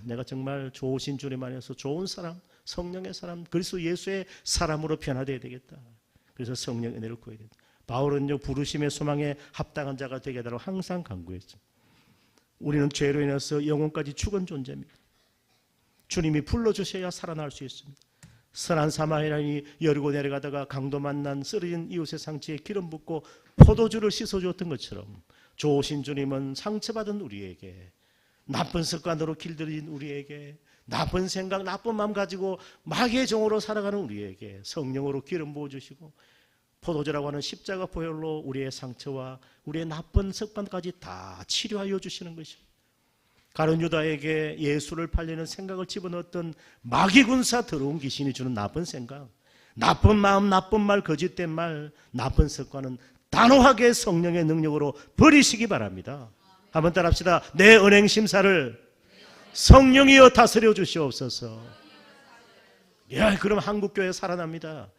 내가 정말 좋으신 주님 안에서 좋은 사람, 성령의 사람, 그리스도 예수의 사람으로 변화되어야 되겠다. 그래서 성령 은혜를 구해야 된다. 바울은요 부르심의 소망에 합당한 자가 되게 해달라고 항상 간구했죠. 우리는 죄로 인해서 영혼까지 죽은 존재입니다. 주님이 불러주셔야 살아날 수 있습니다. 선한 사마리아인이 여리고 내려가다가 강도 만난 쓰러진 이웃의 상처에 기름 붓고 포도주를 씻어주었던 것처럼 좋으신 주님은 상처받은 우리에게 나쁜 습관으로 길들인 우리에게 나쁜 생각, 나쁜 마음 가지고 마귀의 종으로 살아가는 우리에게 성령으로 기름 부어주시고 포도주라고 하는 십자가 보혈로 우리의 상처와 우리의 나쁜 습관까지 다 치료하여 주시는 것입니다. 가룟 유다에게 예수를 팔리는 생각을 집어넣었던 마귀 군사 더러운 귀신이 주는 나쁜 생각, 나쁜 마음, 나쁜 말, 거짓된 말, 나쁜 습관은 단호하게 성령의 능력으로 버리시기 바랍니다. 한번 따라합시다. 내 은행 심사를 성령이여 다스려 주시옵소서. 그럼 한국교회 살아납니다.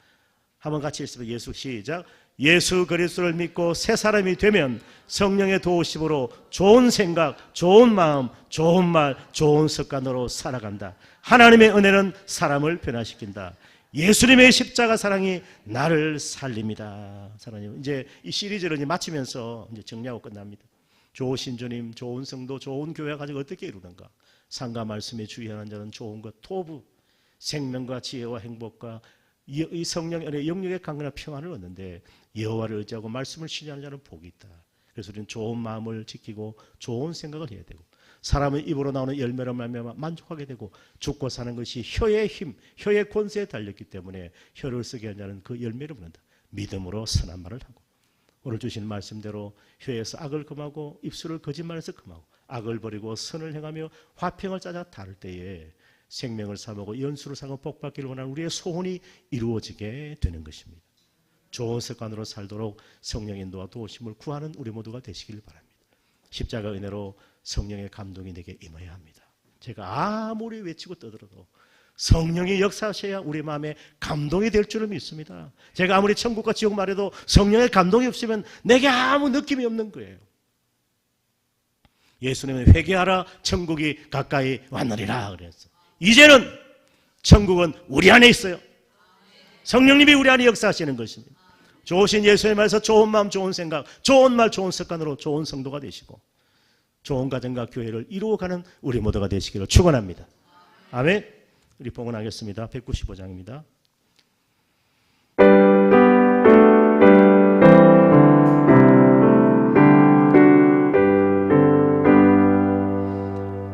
한번 같이 읽습니다. 예수 시작. 예수 그리스도를 믿고 새 사람이 되면 성령의 도우심으로 좋은 생각, 좋은 마음, 좋은 말, 좋은 습관으로 살아간다. 하나님의 은혜는 사람을 변화시킨다. 예수님의 십자가 사랑이 나를 살립니다. 사랑해요. 이제 이 시리즈를 이제 마치면서 이제 정리하고 끝납니다. 좋으신 주님, 좋은 성도, 좋은 교회 가지고 어떻게 이루는가? 상가 말씀에 주의하는 자는 좋은 것, 토부, 생명과 지혜와 행복과 이 성령의 은혜, 영육의 강건한 평안을 얻는데 여호와를 의지하고 말씀을 신뢰하는 자는 복이 있다. 그래서 우리는 좋은 마음을 지키고 좋은 생각을 해야 되고 사람의 입으로 나오는 열매로 말미암아 만족하게 되고 죽고 사는 것이 혀의 힘, 혀의 권세에 달렸기 때문에 혀를 쓰게 한 자는 그 열매를 묻는다. 믿음으로 선한 말을 하고 오늘 주신 말씀대로 혀에서 악을 금하고 입술을 거짓말에서 금하고 악을 버리고 선을 행하며 화평을 찾아 다룰 때에 생명을 삼고 연수를 삼고 복받기를 원하는 우리의 소원이 이루어지게 되는 것입니다. 좋은 습관으로 살도록 성령의 인도와 도우심을 구하는 우리 모두가 되시길 바랍니다. 십자가 은혜로 성령의 감동이 내게 임해야 합니다. 제가 아무리 외치고 떠들어도 성령이 역사하셔야 우리 마음에 감동이 될 줄을 믿습니다. 제가 아무리 천국과 지옥 말해도 성령의 감동이 없으면 내게 아무 느낌이 없는 거예요. 예수님은 회개하라 천국이 가까이 왔느니라 그랬어. 이제는 천국은 우리 안에 있어요. 성령님이 우리 안에 역사하시는 것입니다. 좋으신 예수님 안에서 좋은 마음, 좋은 생각, 좋은 말, 좋은 습관으로 좋은 성도가 되시고 좋은 가정과 교회를 이루어가는 우리 모두가 되시기를 축원합니다. 아멘. 우리 봉헌하겠습니다. 195장입니다.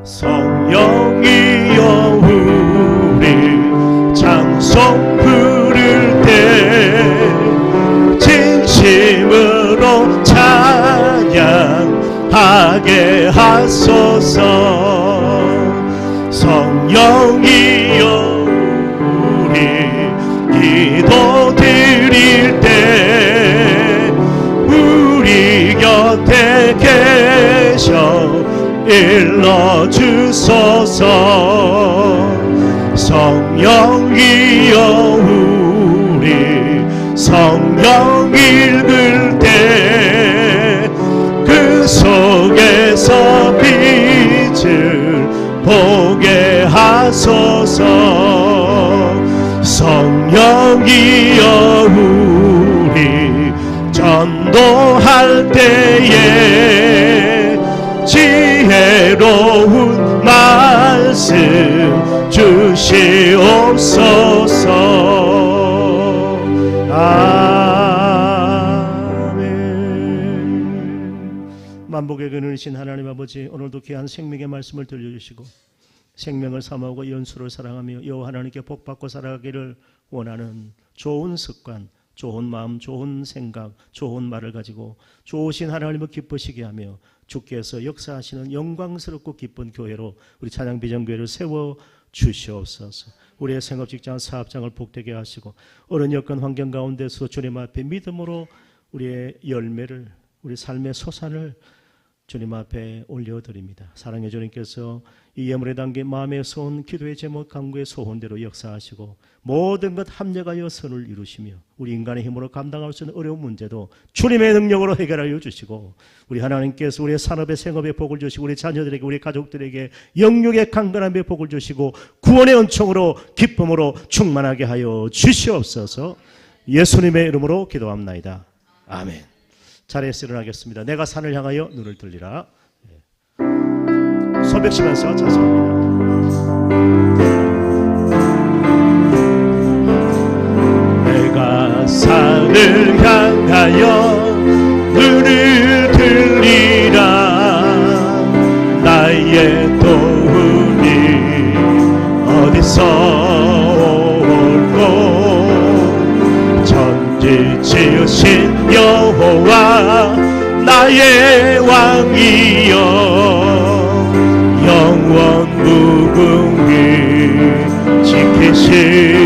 성령이여 우리 찬송 부를 때 진심으로 찬양하게 하소서. 성령이여 우리 기도 드릴 때 우리 곁에 계셔 일러주소서. 성령이여 우리 성령 읽을 때 그 속에서 빛을 보게 하소서. 성령이여 우리 전도할 때에 지혜로운 말씀 주시옵소서. 아멘. 만복의 근원이신 하나님 아버지, 오늘도 귀한 생명의 말씀을 들려주시고 생명을 사모하고 연수를 사랑하며 여호와 하나님께 복받고 살아가기를 원하는 좋은 습관, 좋은 마음, 좋은 생각, 좋은 말을 가지고 좋으신 하나님을 기쁘시게 하며 주께서 역사하시는 영광스럽고 기쁜 교회로 우리 찬양비전교회를 세워 주시옵소서. 우리의 생업, 직장, 사업장을 복되게 하시고 어느 여건 환경 가운데서 주님 앞에 믿음으로 우리의 열매를, 우리 삶의 소산을 주님 앞에 올려드립니다. 사랑의 주님께서 이 예물에 담긴 마음의 소원, 기도의 제목, 간구의 소원대로 역사하시고 모든 것 합력하여 선을 이루시며 우리 인간의 힘으로 감당할 수 있는 어려운 문제도 주님의 능력으로 해결하여 주시고 우리 하나님께서 우리의 산업의 생업에 복을 주시고 우리 자녀들에게, 우리 가족들에게 영육의 강건함에 복을 주시고 구원의 은총으로 기쁨으로 충만하게 하여 주시옵소서. 예수님의 이름으로 기도합나이다. 아멘. 자리에서 일어나겠습니다. 내가 산을 향하여 눈을 들리라. 소백시면서 찬송합니다. 내가 산을 향하여 눈을 들리라. 나의 도움이 어디서 올꼬. 천지 지으신 여호와 나의 왕이여 영원 무궁히 지키시리로다.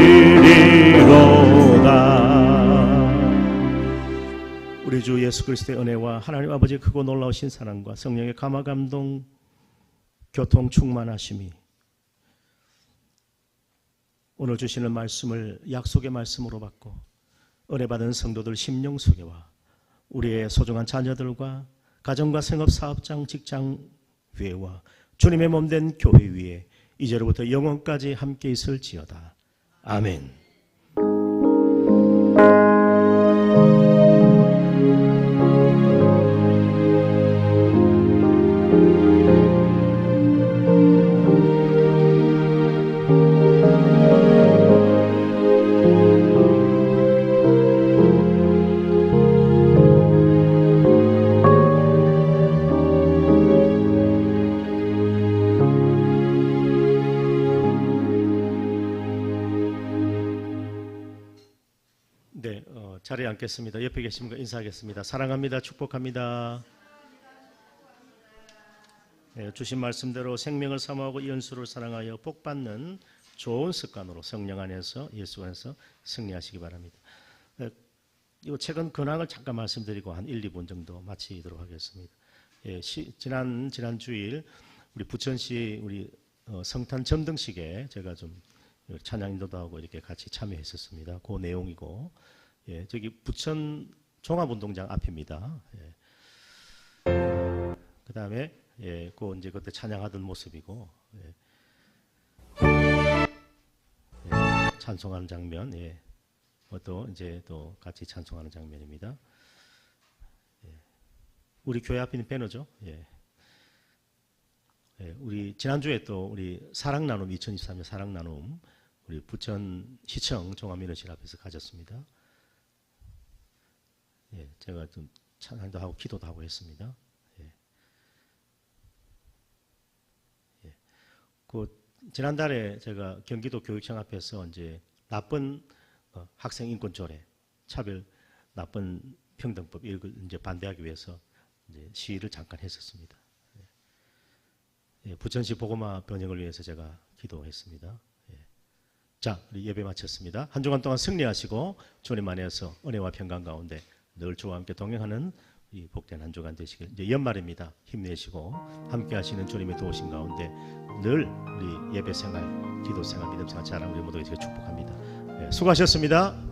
우리 주 예수 그리스도의 은혜와 하나님 아버지의 크고 놀라우신 사랑과 성령의 감화 감동 교통 충만하심이 오늘 주시는 말씀을 약속의 말씀으로 받고 은혜 받은 성도들 심령 소개와 우리의 소중한 자녀들과 가정과 생업 사업장 직장 위에와 주님의 몸된 교회 위에 이제로부터 영원까지 함께 있을지어다. 아멘. 자리에 앉겠습니다. 옆에 계신 분 인사하겠습니다. 사랑합니다. 축복합니다. 네, 주신 말씀대로 생명을 사모하고 연수를 사랑하여 복받는 좋은 습관으로 성령 안에서 예수 안에서 승리하시기 바랍니다. 네, 이 최근 근황을 잠깐 말씀드리고 한 1, 2분 정도 마치도록 하겠습니다. 예, 지난 주일 우리 부천시 우리 성탄 점등식에 제가 좀 찬양 인도도 하고 이렇게 같이 참여했었습니다. 그 내용이고, 예, 저기 부천 종합운동장 앞입니다. 예. 그 다음에 예, 이제 그때 찬양하던 모습이고, 예. 예, 찬송하는 장면, 예. 또 이제 또 같이 찬송하는 장면입니다. 예. 우리 교회 앞에 있는 배너죠. 예. 예, 우리 지난주에 또 우리 사랑나눔 2023년 사랑나눔 우리 부천시청 종합민원실 앞에서 가졌습니다. 예, 제가 좀 찬양도 하고 기도도 하고 했습니다. 예. 예. 지난달에 제가 경기도 교육청 앞에서 이제 나쁜 학생 인권 조례, 차별, 나쁜 평등법 이걸 이제 반대하기 위해서 이제 시위를 잠깐 했었습니다. 예. 부천시 복음화 번영을 위해서 제가 기도했습니다. 예. 자, 우리 예배 마쳤습니다. 한 주간 동안 승리하시고 주님 안에서 은혜와 평강 가운데 늘 주와 함께 동행하는 이 복된 한 주간 되시길. 이제 연말입니다. 힘내시고 함께 하시는 주님의 도우심 가운데 늘 우리 예배 생활, 기도 생활, 믿음 생활 잘하는 우리 모두에게 축복합니다. 네, 수고하셨습니다.